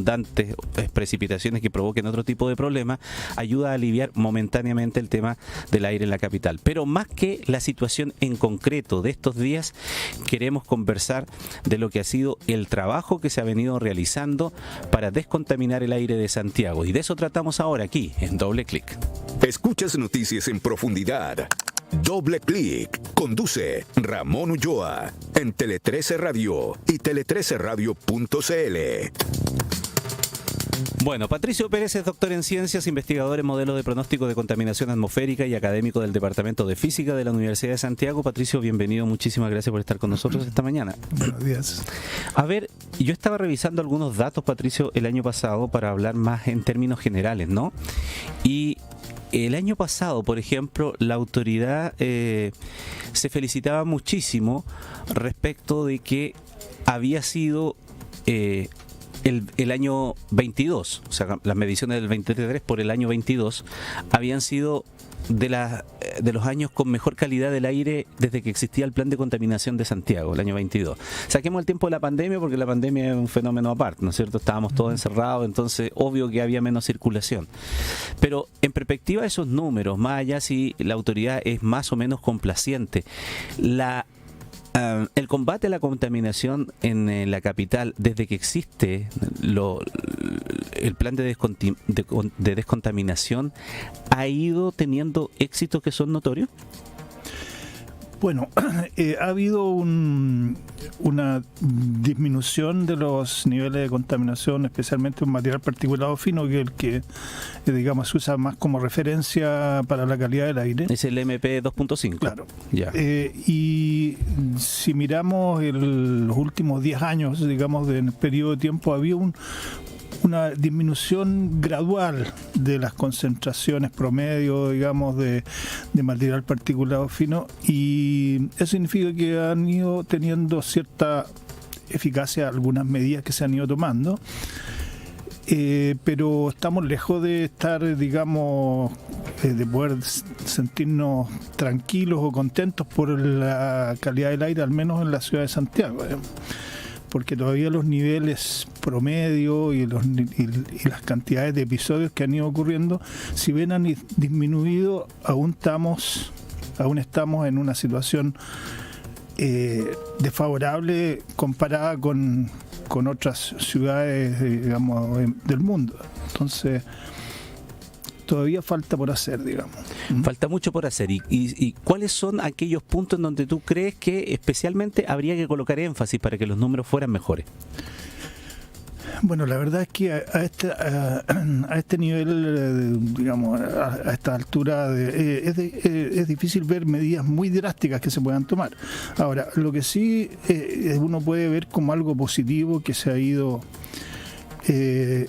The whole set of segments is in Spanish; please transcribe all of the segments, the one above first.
abundantes precipitaciones que provoquen otro tipo de problemas, ayuda a aliviar momentáneamente el tema del aire en la capital. Pero más que la situación en concreto de estos días, queremos conversar de lo que ha sido el trabajo que se ha venido realizando para descontaminar el aire de Santiago. Y de eso tratamos ahora aquí, en Doble Clic. Escuchas noticias en profundidad. Doble Clic. Conduce Ramón Ulloa en Tele 13 Radio y tele13radio.cl. Bueno, Patricio Pérez es doctor en ciencias, investigador en modelos de pronóstico de contaminación atmosférica y académico del Departamento de Física de la Universidad de Santiago. Patricio, bienvenido, muchísimas gracias por estar con nosotros esta mañana. Buenos días. A ver, yo estaba revisando algunos datos, Patricio, el año pasado para hablar más en términos generales, ¿no? Y el año pasado, por ejemplo, la autoridad se felicitaba muchísimo respecto de que había sido el año 22, o sea, las mediciones del 23 por el año 22 habían sido de los años con mejor calidad del aire desde que existía el plan de contaminación de Santiago, el año 22. Saquemos el tiempo de la pandemia porque la pandemia es un fenómeno aparte, ¿no es cierto? Estábamos todos encerrados, entonces obvio que había menos circulación. Pero en perspectiva de esos números, más allá si la autoridad es más o menos complaciente, el combate a la contaminación en la capital, desde que existe el plan de descontaminación, ¿ha ido teniendo éxitos que son notorios? Bueno, ha habido una disminución de los niveles de contaminación, especialmente un material particulado fino, que es el que, digamos, se usa más como referencia para la calidad del aire. Es el MP 2.5. Claro. Ya. Y si miramos los últimos 10 años, digamos, en el periodo de tiempo, había una disminución gradual de las concentraciones promedio, digamos, de material particulado fino, y eso significa que han ido teniendo cierta eficacia algunas medidas que se han ido tomando, pero estamos lejos de estar, digamos, de poder sentirnos tranquilos o contentos por la calidad del aire, al menos en la ciudad de Santiago, porque todavía los niveles promedio y las cantidades de episodios que han ido ocurriendo, si bien han disminuido, aún estamos en una situación desfavorable comparada con otras ciudades, digamos, del mundo. Entonces, todavía falta por hacer, digamos. Falta mucho por hacer. ¿Y cuáles son aquellos puntos en donde tú crees que especialmente habría que colocar énfasis para que los números fueran mejores? Bueno, la verdad es que a este nivel, digamos, a esta altura, es difícil ver medidas muy drásticas que se puedan tomar. Ahora, lo que sí uno puede ver como algo positivo que se ha ido,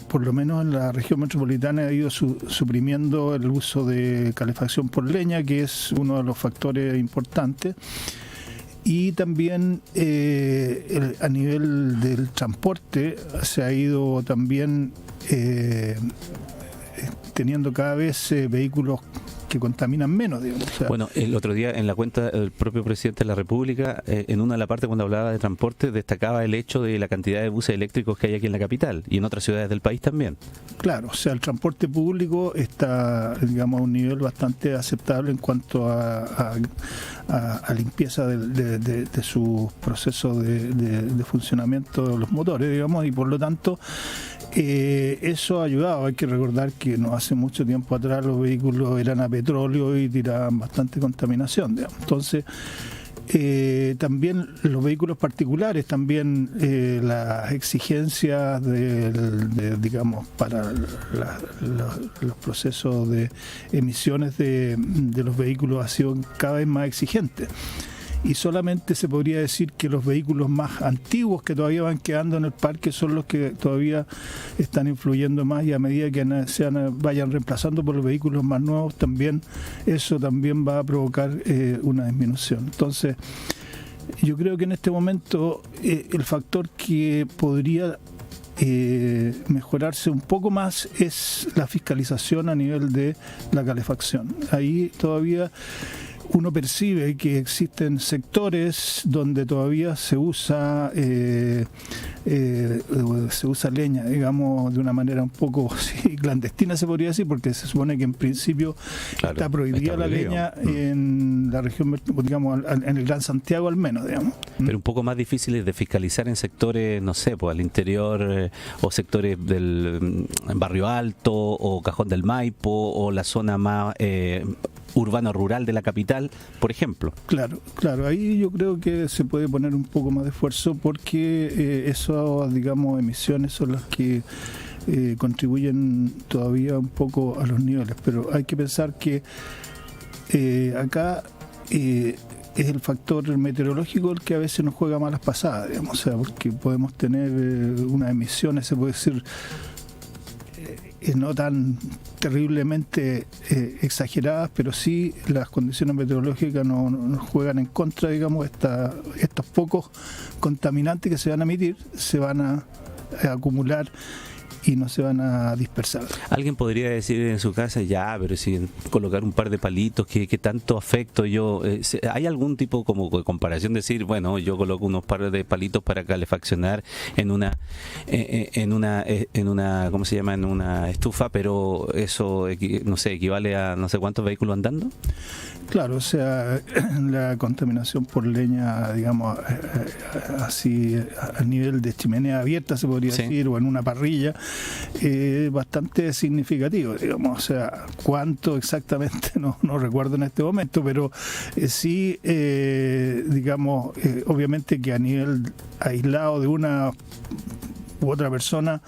por lo menos en la región metropolitana, ha ido suprimiendo el uso de calefacción por leña, que es uno de los factores importantes. Y también a nivel del transporte se ha ido también teniendo cada vez vehículos que contaminan menos, digamos. O sea, bueno, el otro día en la cuenta del propio presidente de la República, en una de la parte cuando hablaba de transporte, destacaba el hecho de la cantidad de buses eléctricos que hay aquí en la capital y en otras ciudades del país también. Claro, o sea, el transporte público está, digamos, a un nivel bastante aceptable en cuanto a limpieza de su proceso de funcionamiento de los motores, digamos, y por lo tanto eso ha ayudado. Hay que recordar que no hace mucho tiempo atrás los vehículos eran a petróleo y tiraban bastante contaminación, digamos. Entonces, también los vehículos particulares, también las exigencias digamos, para los procesos de emisiones de los vehículos ha sido cada vez más exigente. Y solamente se podría decir que los vehículos más antiguos que todavía van quedando en el parque son los que todavía están influyendo más, y a medida que vayan reemplazando por los vehículos más nuevos, también eso también va a provocar una disminución. Entonces, yo creo que en este momento el factor que podría mejorarse un poco más es la fiscalización a nivel de la calefacción. Ahí todavía uno percibe que existen sectores donde todavía se usa leña, digamos, de una manera un poco clandestina, se podría decir, porque se supone que en principio está prohibida la leña en la región, digamos, en el Gran Santiago al menos, digamos. Pero un poco más difíciles de fiscalizar en sectores, no sé, pues al interior o sectores del Barrio Alto o Cajón del Maipo o la zona más urbano-rural de la capital, por ejemplo. Claro, ahí yo creo que se puede poner un poco más de esfuerzo porque esas, digamos, emisiones son las que contribuyen todavía un poco a los niveles, pero hay que pensar que acá es el factor meteorológico el que a veces nos juega malas pasadas, digamos, o sea, porque podemos tener unas emisiones, se puede decir, no tan terriblemente exageradas, pero sí las condiciones meteorológicas nos juegan en contra, digamos, estos pocos contaminantes que se van a emitir, se van a acumular y no se van a dispersar. Alguien podría decir en su casa, ya, pero si colocar un par de palitos, ¿qué tanto afecto yo? ¿Hay algún tipo como de comparación? Decir, bueno, yo coloco unos par de palitos para calefaccionar en una ¿cómo se llama? En una estufa, pero eso, no sé, equivale a no sé cuántos vehículos andando. Claro, o sea, la contaminación por leña, digamos, así a nivel de chimenea abierta, se podría decir, o en una parrilla, bastante significativo, digamos, o sea, cuánto exactamente no recuerdo en este momento, pero sí, digamos, obviamente que a nivel aislado de una u otra persona,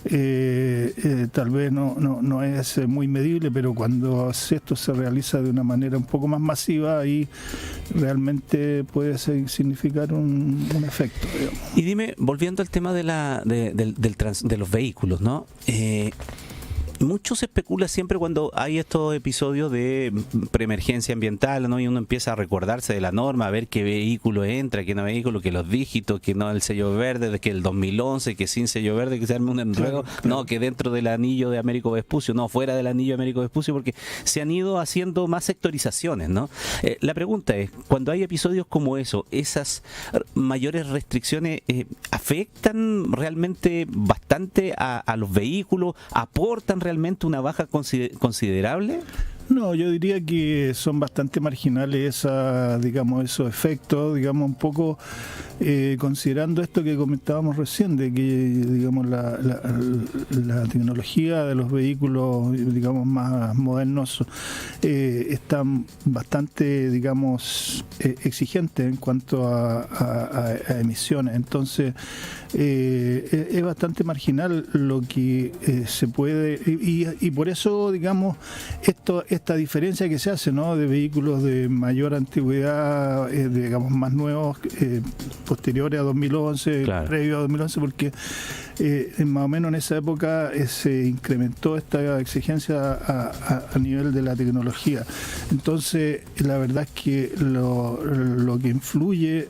tal vez no es muy medible, pero cuando esto se realiza de una manera un poco más masiva, ahí realmente puede significar un efecto, digamos. Y dime, volviendo al tema de los vehículos, ¿no? Mucho se especula siempre cuando hay estos episodios de preemergencia ambiental, ¿no? Y uno empieza a recordarse de la norma, a ver qué vehículo entra, qué no vehículo, que los dígitos, que no el sello verde, que el 2011, que sin sello verde, que se arme un enredo, claro. No, que dentro del anillo de Américo Vespucio, no, fuera del anillo de Américo Vespucio, porque se han ido haciendo más sectorizaciones, ¿no? La pregunta es, cuando hay episodios como eso, ¿esas mayores restricciones afectan realmente bastante a los vehículos? ¿Aportan realmente una baja considerable? No, yo diría que son bastante marginales esos efectos, digamos, un poco considerando esto que comentábamos recién, de que, digamos, la tecnología de los vehículos, digamos, más modernos están bastante, digamos, exigentes en cuanto a emisiones. Entonces, es bastante marginal lo que se puede, y por eso, digamos, esta diferencia que se hace, ¿no?, de vehículos de mayor antigüedad, digamos, más nuevos, posteriores a 2011, claro, previo a 2011, porque más o menos en esa época se incrementó esta exigencia a nivel de la tecnología. Entonces, la verdad es que lo que influye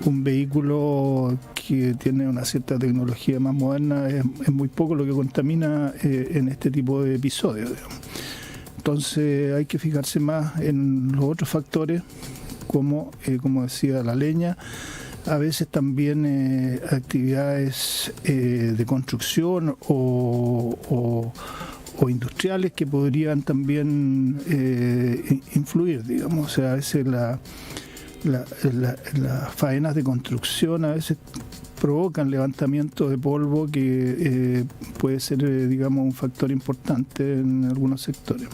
un vehículo que tiene una cierta tecnología más moderna es muy poco lo que contamina en este tipo de episodios, digamos. Entonces hay que fijarse más en los otros factores, como decía, la leña, a veces también actividades de construcción o industriales que podrían también influir, digamos. O sea, a veces las faenas de construcción a veces provocan levantamiento de polvo que puede ser, digamos, un factor importante en algunos sectores.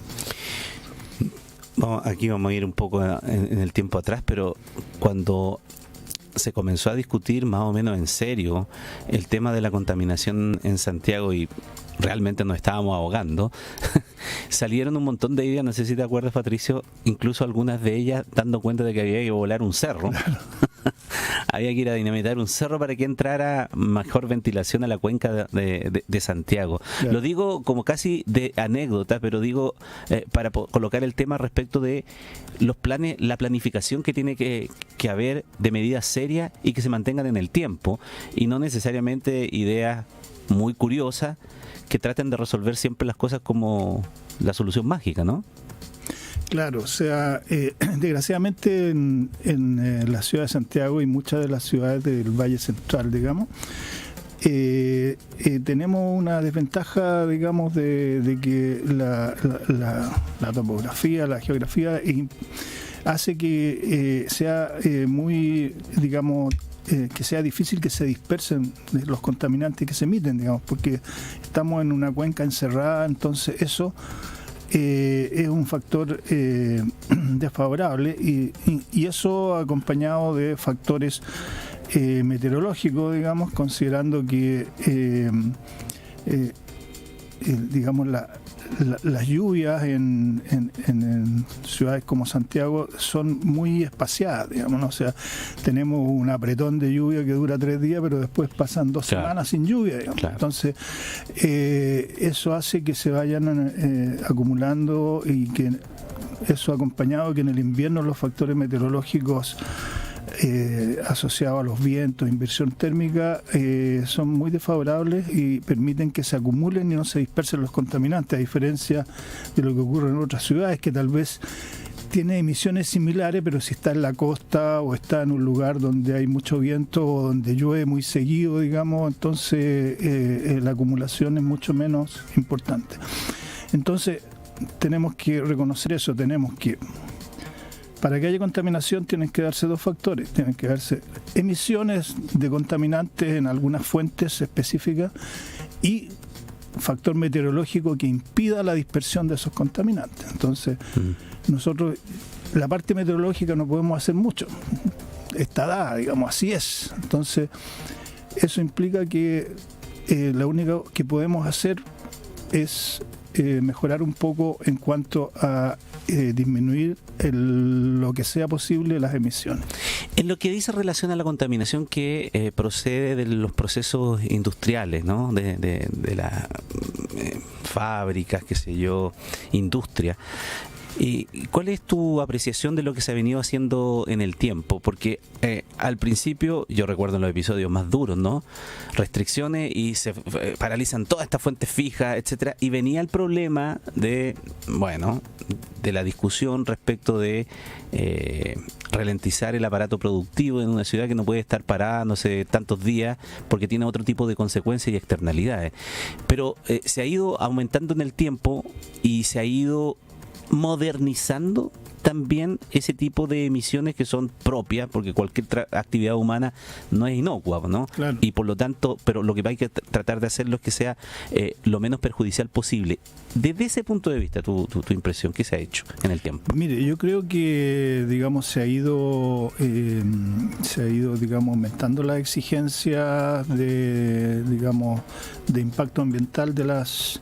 Aquí vamos a ir un poco en el tiempo atrás, pero cuando se comenzó a discutir más o menos en serio el tema de la contaminación en Santiago y realmente nos estábamos ahogando, salieron un montón de ideas, no sé si te acuerdas, Patricio, incluso algunas de ellas dando cuenta de que había que volar un cerro. Claro. Había que ir a dinamitar un cerro para que entrara mejor ventilación a la cuenca de Santiago. Claro. Lo digo como casi de anécdota, pero digo para colocar el tema respecto de los planes, la planificación que tiene que haber de medidas serias y que se mantengan en el tiempo, y no necesariamente ideas muy curiosas que traten de resolver siempre las cosas como la solución mágica, ¿no? Claro, o sea, desgraciadamente en la ciudad de Santiago y muchas de las ciudades del Valle Central, digamos, tenemos una desventaja, digamos, de que la topografía, la geografía hace que sea muy, digamos, que sea difícil que se dispersen los contaminantes que se emiten, digamos, porque estamos en una cuenca encerrada, entonces eso es un factor desfavorable y eso acompañado de factores meteorológicos, digamos, considerando que digamos las lluvias en ciudades como Santiago son muy espaciadas, digamos, ¿no? O sea, tenemos un apretón de lluvia que dura 3 días, pero después pasan 2 semanas sin lluvia, digamos. Claro. Entonces, eso hace que se vayan acumulando y que eso acompañado que en el invierno los factores meteorológicos asociados a los vientos, inversión térmica, son muy desfavorables y permiten que se acumulen y no se dispersen los contaminantes, a diferencia de lo que ocurre en otras ciudades que tal vez tiene emisiones similares, pero si está en la costa o está en un lugar donde hay mucho viento o donde llueve muy seguido, digamos, entonces la acumulación es mucho menos importante. Entonces tenemos que reconocer eso, tenemos que para que haya contaminación tienen que darse 2 factores, tienen que darse emisiones de contaminantes en algunas fuentes específicas y factor meteorológico que impida la dispersión de esos contaminantes. Entonces, nosotros, la parte meteorológica no podemos hacer mucho, está dada, digamos, así es. Entonces, eso implica que lo único que podemos hacer es mejorar un poco en cuanto a disminuir lo que sea posible las emisiones. En lo que dice relación a la contaminación que procede de los procesos industriales, ¿no? de las fábricas, qué sé yo, industria. ¿Y cuál es tu apreciación de lo que se ha venido haciendo en el tiempo? Porque al principio, yo recuerdo en los episodios más duros, ¿no? Restricciones y se paralizan todas estas fuentes fijas, etcétera, y venía el problema de la discusión respecto de ralentizar el aparato productivo en una ciudad que no puede estar parada, no sé, tantos días, porque tiene otro tipo de consecuencias y externalidades. Pero se ha ido aumentando en el tiempo y se ha ido modernizando también ese tipo de emisiones que son propias, porque cualquier actividad humana no es inocua, ¿no? Claro. Y por lo tanto, pero lo que hay que tratar de hacerlo es que sea lo menos perjudicial posible. Desde ese punto de vista, tu impresión, ¿qué se ha hecho en el tiempo? Mire, yo creo que, digamos, se ha ido, digamos, aumentando la exigencia de impacto ambiental de las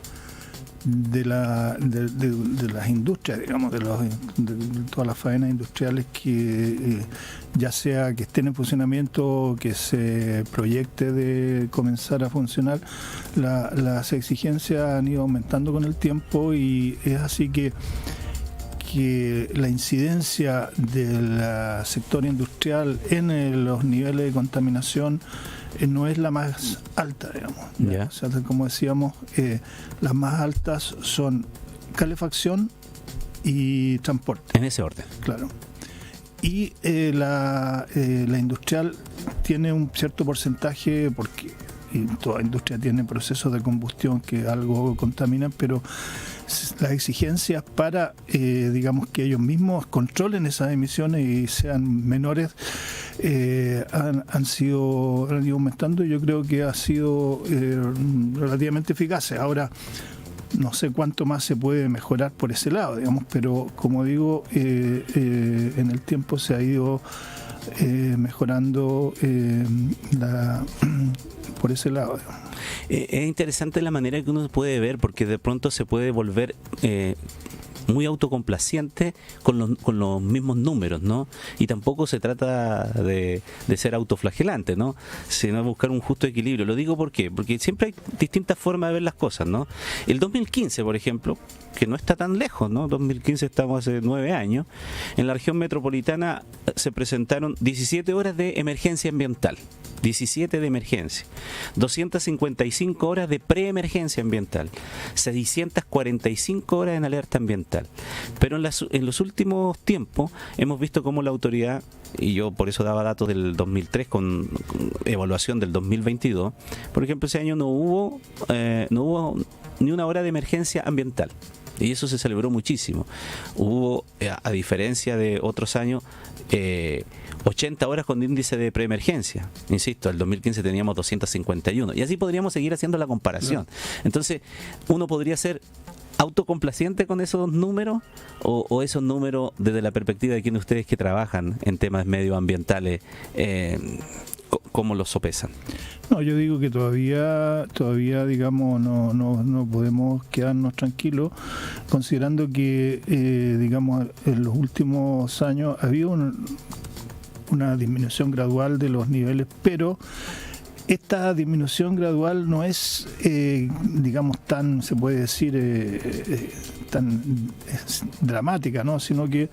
industrias, digamos, de todas las faenas industriales que ya sea que estén en funcionamiento o que se proyecte de comenzar a funcionar, las exigencias han ido aumentando con el tiempo y es así que la incidencia del sector industrial en los niveles de contaminación no es la más alta, digamos. Yeah. O sea, como decíamos, las más altas son calefacción y transporte. En ese orden. Claro. Y la industrial tiene un cierto porcentaje, porque toda industria tiene procesos de combustión que algo contaminan, pero las exigencias para, digamos, que ellos mismos controlen esas emisiones y sean menores, han ido aumentando y yo creo que ha sido relativamente eficaces. Ahora, no sé cuánto más se puede mejorar por ese lado, digamos, pero como digo, en el tiempo se ha ido mejorando por ese lado. Es interesante la manera que uno puede ver, porque de pronto se puede volver muy autocomplaciente con los mismos números, ¿no? Y tampoco se trata de ser autoflagelante, ¿no? Sino buscar un justo equilibrio. Lo digo porque siempre hay distintas formas de ver las cosas, ¿no? El 2015, por ejemplo, que no está tan lejos, ¿no? 2015 estamos hace 9 años. En la región metropolitana se presentaron 17 horas de emergencia ambiental. 17 de emergencia, 255 horas de preemergencia ambiental, 645 horas en alerta ambiental. ambiental. Pero en los últimos tiempos hemos visto cómo la autoridad, y yo por eso daba datos del 2003 con evaluación del 2022, por ejemplo, ese año no hubo ni una hora de emergencia ambiental. Y eso se celebró muchísimo. Hubo, a diferencia de otros años, 80 horas con índice de preemergencia. Insisto, el 2015 teníamos 251. Y así podríamos seguir haciendo la comparación. Entonces, uno podría ser autocomplaciente con esos números o esos números desde la perspectiva de quienes ustedes que trabajan en temas medioambientales, ¿cómo los sopesan? No, yo digo que todavía digamos, no podemos quedarnos tranquilos, considerando que, digamos, en los últimos años había una disminución gradual de los niveles, pero esta disminución gradual no es, digamos, tan, se puede decir, tan dramática, ¿no? Sino que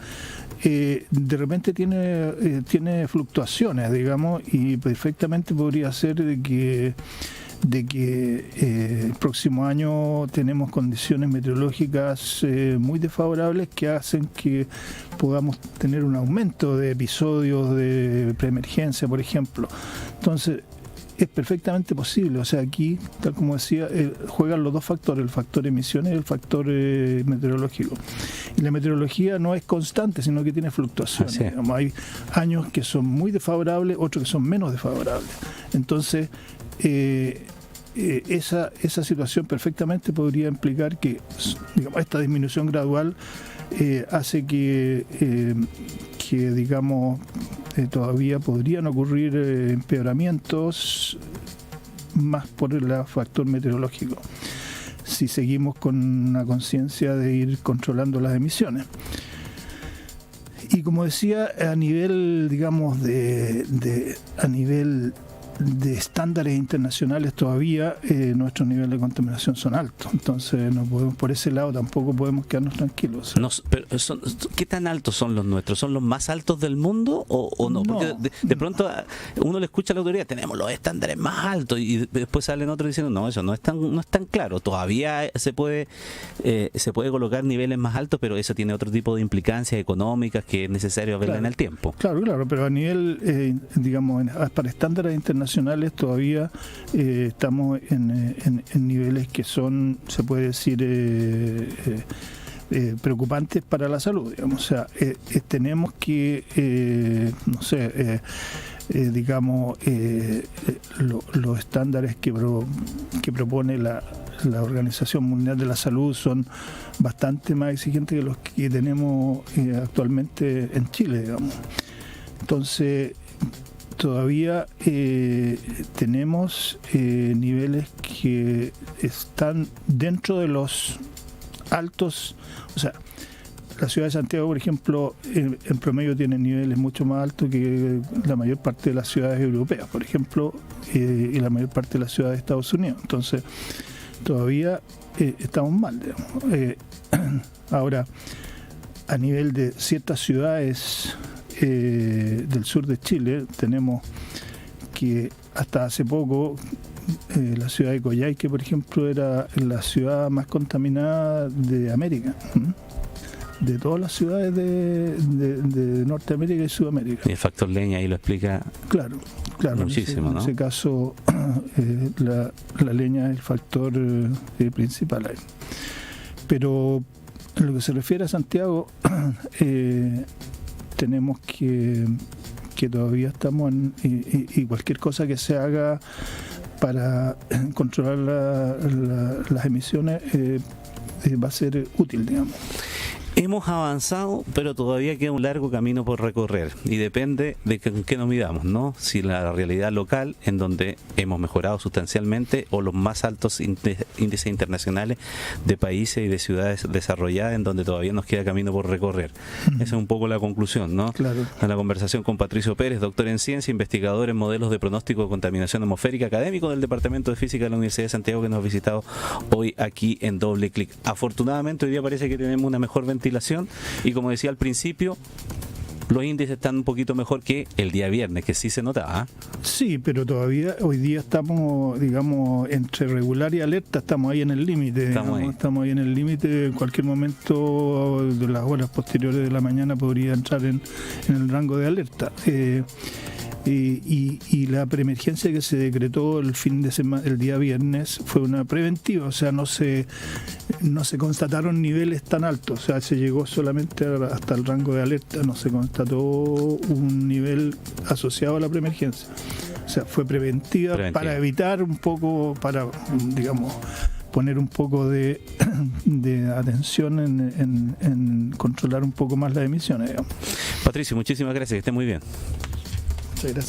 de repente tiene fluctuaciones, digamos, y perfectamente podría ser de que el próximo año tenemos condiciones meteorológicas muy desfavorables que hacen que podamos tener un aumento de episodios de preemergencia, por ejemplo. Entonces, es perfectamente posible. O sea, aquí, tal como decía, juegan los dos factores, el factor emisiones y el factor meteorológico. Y la meteorología no es constante, sino que tiene fluctuaciones. Sí. Digamos, hay años que son muy desfavorables, otros que son menos desfavorables. Entonces, esa situación perfectamente podría implicar que, digamos, esta disminución gradual hace que digamos, todavía podrían ocurrir empeoramientos más por el factor meteorológico, si seguimos con una conciencia de ir controlando las emisiones. Y como decía, a nivel, digamos, a nivel de estándares internacionales todavía nuestros niveles de contaminación son altos, entonces no podemos, por ese lado tampoco podemos quedarnos tranquilos. Pero ¿qué tan altos son los nuestros? ¿Son los más altos del mundo o no? Porque de pronto uno le escucha a la autoridad, tenemos los estándares más altos, y después salen otros diciendo, no, eso no es tan claro, todavía se puede colocar niveles más altos, pero eso tiene otro tipo de implicancias económicas que es necesario verla en el tiempo. Claro, pero a nivel, digamos, para estándares internacionales todavía estamos en niveles que son, se puede decir, preocupantes para la salud, digamos. O sea, tenemos que, no sé, digamos, los estándares que propone la Organización Mundial de la Salud son bastante más exigentes que los que tenemos actualmente en Chile, digamos. Entonces, todavía tenemos niveles que están dentro de los altos. O sea, la ciudad de Santiago, por ejemplo, en promedio tiene niveles mucho más altos que la mayor parte de las ciudades europeas, por ejemplo, y la mayor parte de las ciudades de Estados Unidos. Entonces, todavía estamos mal, digamos. Ahora, a nivel de ciertas ciudades del sur de Chile, tenemos que hasta hace poco la ciudad de Coyhaique, por ejemplo, era la ciudad más contaminada de América, de todas las ciudades de Norteamérica y Sudamérica. Y el factor leña ahí lo explica. Claro, muchísimo, en ese caso la leña es el factor principal ahí. Pero en lo que se refiere a Santiago, tenemos que todavía estamos y cualquier cosa que se haga para controlar las emisiones va a ser útil, digamos. Hemos avanzado, pero todavía queda un largo camino por recorrer y depende de con qué nos midamos, ¿no? Si la realidad local, en donde hemos mejorado sustancialmente, o los más altos índices internacionales de países y de ciudades desarrolladas, en donde todavía nos queda camino por recorrer. Esa es un poco la conclusión, ¿no? Claro. En la conversación con Patricio Pérez, doctor en ciencia, investigador en modelos de pronóstico de contaminación atmosférica, académico del Departamento de Física de la Universidad de Santiago, que nos ha visitado hoy aquí en Doble Clic. Afortunadamente hoy día parece que tenemos una mejor ventilación y, como decía al principio, los índices están un poquito mejor que el día viernes, que sí se notaba. Sí, pero todavía hoy día estamos, digamos, entre regular y alerta, estamos ahí en el límite. Estamos ahí en el límite. En cualquier momento de las horas posteriores de la mañana podría entrar en el rango de alerta. Y la preemergencia que se decretó el fin de semana, el día viernes, fue una preventiva, o sea, no se constataron niveles tan altos, o sea, se llegó solamente hasta el rango de alerta, no se constató un nivel asociado a la preemergencia. O sea, fue preventiva. Para evitar un poco, para, digamos, poner un poco de atención en controlar un poco más las emisiones, digamos. Patricio, muchísimas gracias, que esté muy bien. Muchas gracias.